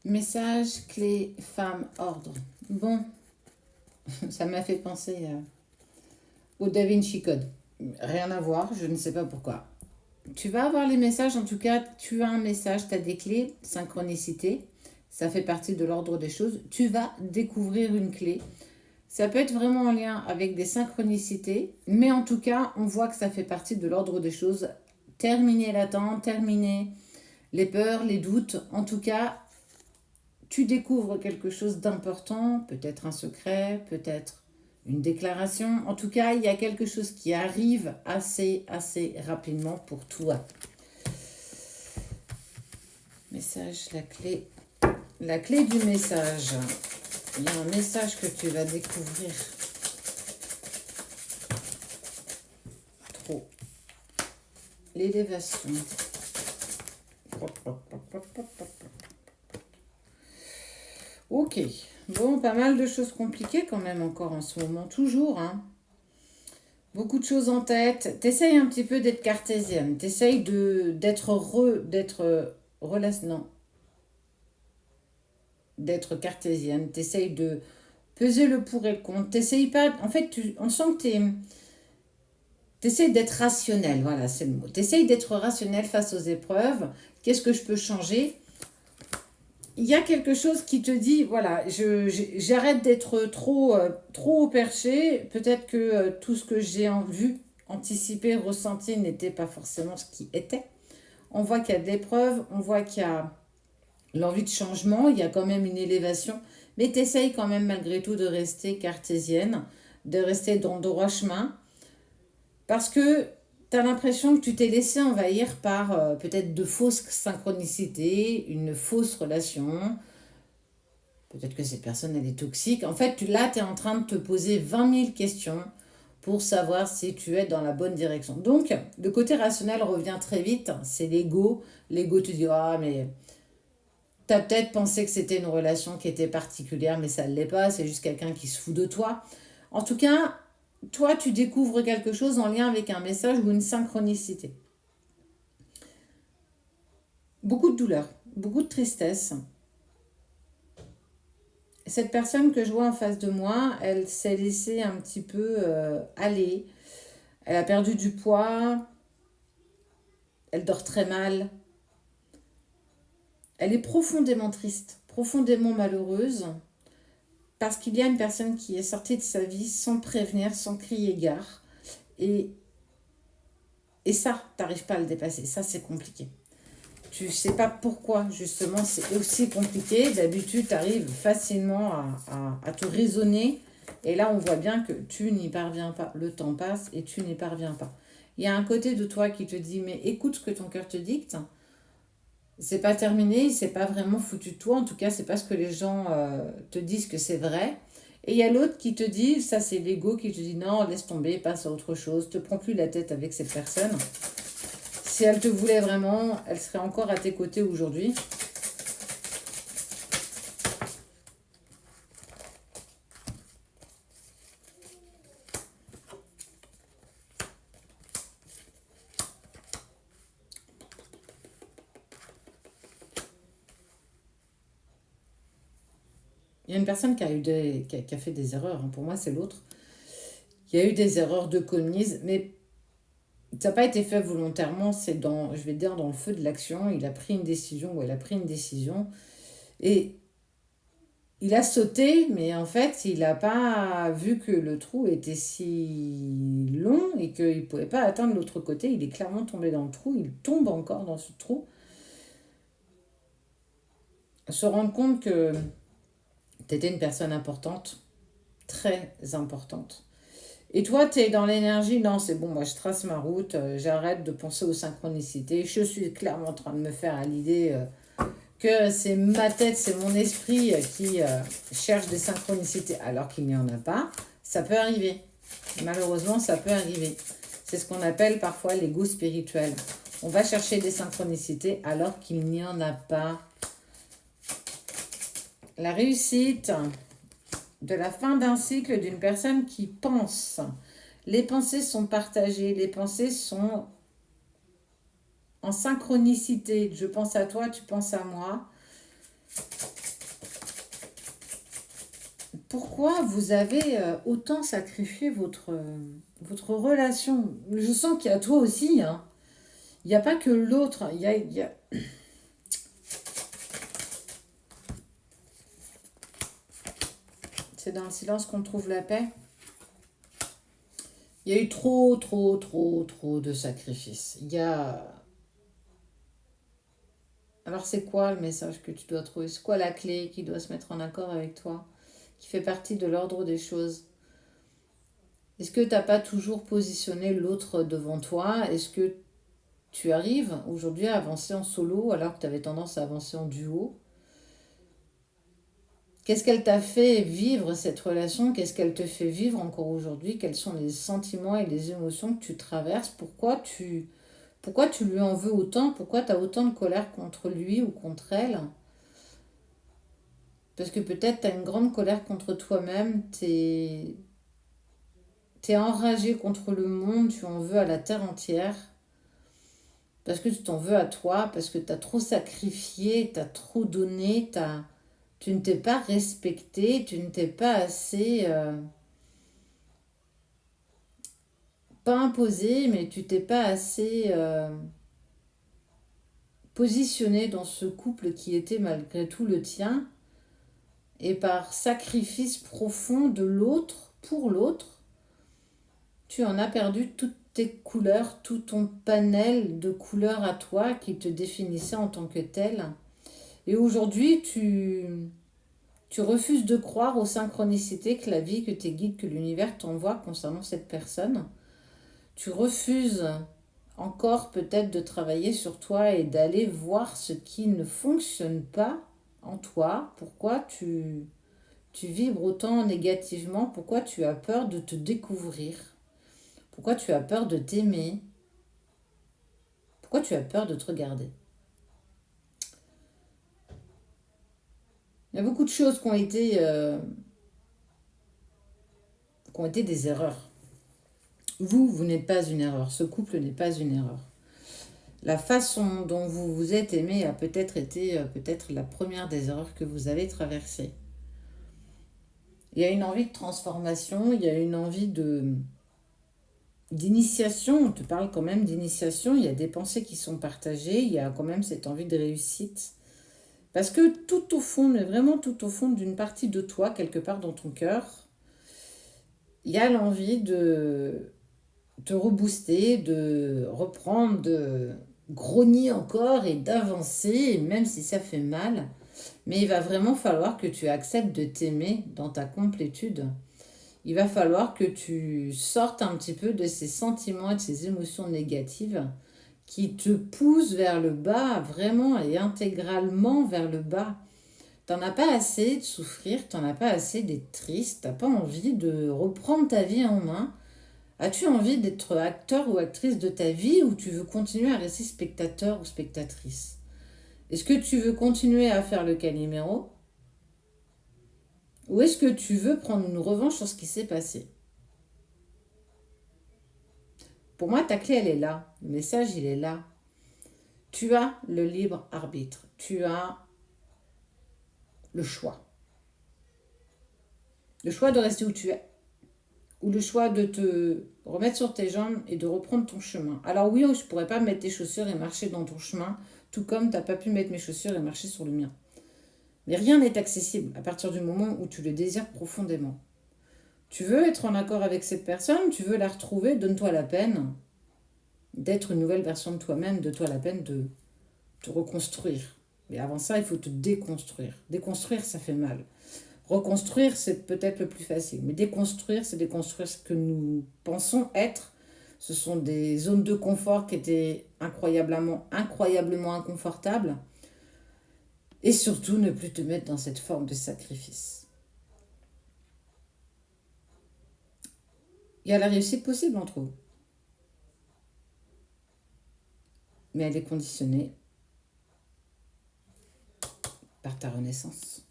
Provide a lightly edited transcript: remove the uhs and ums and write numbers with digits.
Message, clé, femme, ordre. Bon, ça m'a fait penser au Da Vinci Code. Rien à voir, je ne sais pas pourquoi. Tu vas avoir les messages, en tout cas, tu as un message, tu as des clés, synchronicité, ça fait partie de l'ordre des choses. Tu vas découvrir une clé. Ça peut être vraiment en lien avec des synchronicités, mais en tout cas, on voit que ça fait partie de l'ordre des choses. Terminer l'attente, terminer les peurs, les doutes. En tout cas, tu découvres quelque chose d'important, peut-être un secret, peut-être une déclaration. En tout cas, il y a quelque chose qui arrive assez rapidement pour toi. Message, la clé. La clé du message. Il y a un message que tu vas découvrir. Trop. L'élévation. Ok. Bon, pas mal de choses compliquées quand même encore en ce moment. Toujours, hein. Beaucoup de choses en tête. T'essayes un petit peu d'être cartésienne. T'essayes non, d'être cartésienne. T'essayes de peser le pour et le contre. T'essayes pas. En fait, on sent que t'essayes d'être rationnel. Voilà, c'est le mot. T'essayes d'être rationnel face aux épreuves. Qu'est-ce que je peux changer? Il y a quelque chose qui te dit, voilà, j'arrête d'être trop au perché. Peut-être que tout ce que j'ai vu, anticipé, ressenti n'était pas forcément ce qui était. On voit qu'il y a de l'épreuve, on voit qu'il y a l'envie de changement, il y a quand même une élévation. Mais tu essayes quand même malgré tout de rester cartésienne, de rester dans le droit chemin. Parce que tu as l'impression que tu t'es laissé envahir par peut-être de fausses synchronicités, une fausse relation. Peut-être que cette personne, elle est toxique. En fait, là, tu es en train de te poser 20 000 questions pour savoir si tu es dans la bonne direction. Donc, le côté rationnel revient très vite. C'est l'ego. L'ego te dit, ah, mais tu as peut-être pensé que c'était une relation qui était particulière, mais ça ne l'est pas. C'est juste quelqu'un qui se fout de toi. En tout cas, toi, tu découvres quelque chose en lien avec un message ou une synchronicité. Beaucoup de douleur, beaucoup de tristesse. Cette personne que je vois en face de moi, elle s'est laissée un petit peu aller. Elle a perdu du poids, elle dort très mal. Elle est profondément triste, profondément malheureuse, parce qu'il y a une personne qui est sortie de sa vie sans prévenir, sans crier gare. Et, et ça, tu n'arrives pas à le dépasser. Ça, c'est compliqué. Tu ne sais pas pourquoi, justement, c'est aussi compliqué. D'habitude, tu arrives facilement à te raisonner. Et là, on voit bien que tu n'y parviens pas. Le temps passe et tu n'y parviens pas. Il y a un côté de toi qui te dit, mais écoute ce que ton cœur te dicte. C'est pas terminé, c'est pas vraiment foutu de toi. En tout cas, c'est pas ce que les gens te disent que c'est vrai. Et il y a l'autre qui te dit, ça c'est l'ego qui te dit, non, laisse tomber, passe à autre chose, te prends plus la tête avec cette personne. Si elle te voulait vraiment, elle serait encore à tes côtés aujourd'hui. Il y a une personne qui a fait des erreurs. Pour moi, c'est l'autre. Il y a eu des erreurs de commises, mais ça n'a pas été fait volontairement. C'est dans, je vais dire, dans le feu de l'action. Il a pris une décision ou elle a pris une décision. Et il a sauté, mais en fait, il n'a pas vu que le trou était si long et qu'il ne pouvait pas atteindre l'autre côté. Il est clairement tombé dans le trou. Il tombe encore dans ce trou. Se rendre compte que tu étais une personne importante, très importante. Et toi, tu es dans l'énergie, non, c'est bon, moi je trace ma route, j'arrête de penser aux synchronicités. Je suis clairement en train de me faire à l'idée que c'est ma tête, c'est mon esprit qui cherche des synchronicités alors qu'il n'y en a pas. Ça peut arriver. Malheureusement, ça peut arriver. C'est ce qu'on appelle parfois l'ego spirituel. On va chercher des synchronicités alors qu'il n'y en a pas. La réussite de la fin d'un cycle d'une personne qui pense. Les pensées sont partagées, les pensées sont en synchronicité. Je pense à toi, tu penses à moi. Pourquoi vous avez autant sacrifié votre relation? Je sens qu'il y a toi aussi, hein. Il n'y a pas que l'autre. C'est dans le silence qu'on trouve la paix. Il y a eu trop, trop, trop, trop de sacrifices. Alors c'est quoi le message que tu dois trouver? C'est quoi la clé qui doit se mettre en accord avec toi? Qui fait partie de l'ordre des choses? Est-ce que tu n'as pas toujours positionné l'autre devant toi? Est-ce que tu arrives aujourd'hui à avancer en solo alors que tu avais tendance à avancer en duo? Qu'est-ce qu'elle t'a fait vivre cette relation? Qu'est-ce qu'elle te fait vivre encore aujourd'hui? Quels sont les sentiments et les émotions que tu traverses? Pourquoi tu lui en veux autant? Pourquoi tu as autant de colère contre lui ou contre elle? Parce que peut-être tu as une grande colère contre toi-même, t'es enragé contre le monde, tu en veux à la terre entière. Parce que tu t'en veux à toi, parce que tu as trop sacrifié, tu as trop donné, tu ne t'es pas respecté, tu ne t'es pas assez, pas imposé, mais tu t'es pas assez positionné dans ce couple qui était malgré tout le tien, et par sacrifice profond de l'autre, pour l'autre, tu en as perdu toutes tes couleurs, tout ton panel de couleurs à toi qui te définissait en tant que tel. Et aujourd'hui, tu refuses de croire aux synchronicités que la vie, que tes guides, que l'univers t'envoie concernant cette personne. Tu refuses encore peut-être de travailler sur toi et d'aller voir ce qui ne fonctionne pas en toi. Pourquoi tu vibres autant négativement? Pourquoi tu as peur de te découvrir? Pourquoi tu as peur de t'aimer? Pourquoi tu as peur de te regarder? Il y a beaucoup de choses qui ont été des erreurs. Vous n'êtes pas une erreur. Ce couple n'est pas une erreur. La façon dont vous vous êtes aimé a peut-être été peut-être la première des erreurs que vous avez traversées. Il y a une envie de transformation, il y a une envie d'initiation, on te parle quand même d'initiation, il y a des pensées qui sont partagées, il y a quand même cette envie de réussite. Parce que tout au fond, mais vraiment tout au fond d'une partie de toi, quelque part dans ton cœur, il y a l'envie de te rebooster, de reprendre, de grogner encore et d'avancer, même si ça fait mal. Mais il va vraiment falloir que tu acceptes de t'aimer dans ta complétude. Il va falloir que tu sortes un petit peu de ces sentiments et de ces émotions négatives qui te poussent vers le bas, vraiment et intégralement vers le bas. T'en as pas assez de souffrir, t'en as pas assez d'être triste, t'as pas envie de reprendre ta vie en main. As-tu envie d'être acteur ou actrice de ta vie ou tu veux continuer à rester spectateur ou spectatrice? Est-ce que tu veux continuer à faire le Calimero ou est-ce que tu veux prendre une revanche sur ce qui s'est passé? Pour moi, ta clé, elle est là. Le message, il est là. Tu as le libre arbitre. Tu as le choix. Le choix de rester où tu es ou le choix de te remettre sur tes jambes et de reprendre ton chemin. Alors oui, je ne pourrais pas mettre tes chaussures et marcher dans ton chemin, tout comme tu n'as pas pu mettre mes chaussures et marcher sur le mien. Mais rien n'est accessible à partir du moment où tu le désires profondément. Tu veux être en accord avec cette personne, tu veux la retrouver, donne-toi la peine d'être une nouvelle version de toi-même, donne-toi la peine de te reconstruire. Mais avant ça, il faut te déconstruire. Déconstruire, ça fait mal. Reconstruire, c'est peut-être le plus facile. Mais déconstruire, c'est déconstruire ce que nous pensons être. Ce sont des zones de confort qui étaient incroyablement inconfortables. Et surtout, ne plus te mettre dans cette forme de sacrifice. Il y a la réussite possible, on trouve. Mais elle est conditionnée par ta renaissance.